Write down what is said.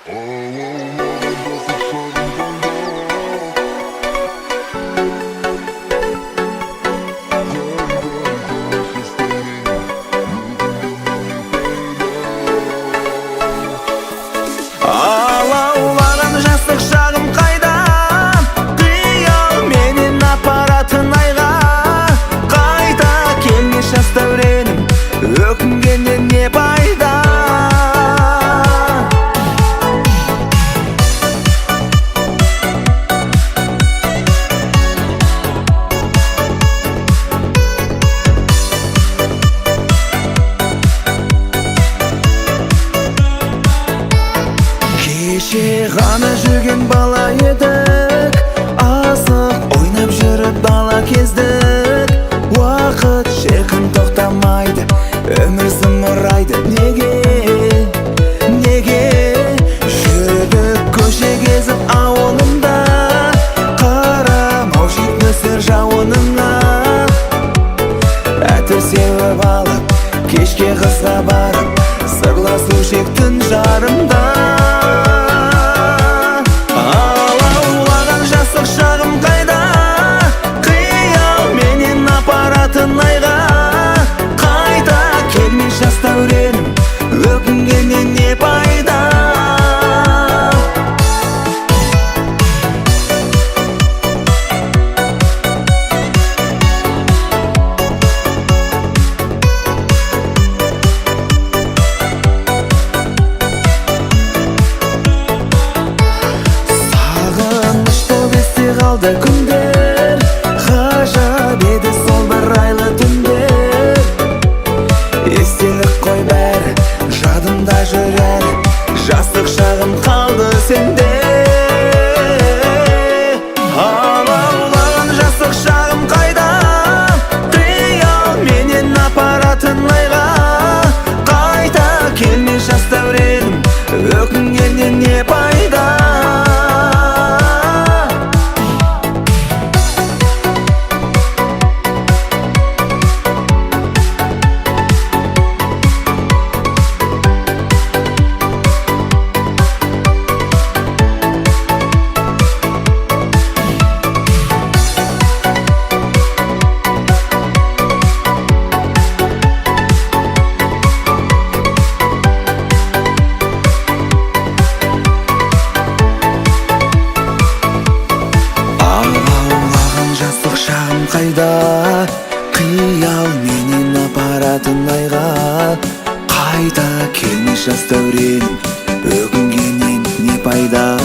Алаулаған жастық шағым қайда, қиял менен апаратын айға. Қайта келмес жас дәуренім, өкінгеннен не пайда. Кеше ғана жүрген бала едік, асық ойнап жүріп бала кездік. Уақыт шіркін тоқтамайды, өмір зымырайды. Неге жүрдік көше кезіп ауылымда, қарамау жетмесір жауыныңа. Әтір сеуіп алып, кешке қызға барып, сырласушы ек түн жарымда. Алаулаған жастық шағым қайда, қиял менен апаратын айға. Қайта келмес жас дәуренім, өкінгеннен не пайда. Қалды күндер, ғажап еді сол бір айлы түндер. Естелік қой бәрі, жадымда жүрер, жастық шағым қалды сенде. Алаулаған жастық шағым қайда, қиял менен апаратын айға. Қайта келмес жас дәуренім, өкінгеннен не пайда. Шағым қайда, қиял менен апаратын айға. Қайта келмес жас дәуренім, өкінгеннен не пайда.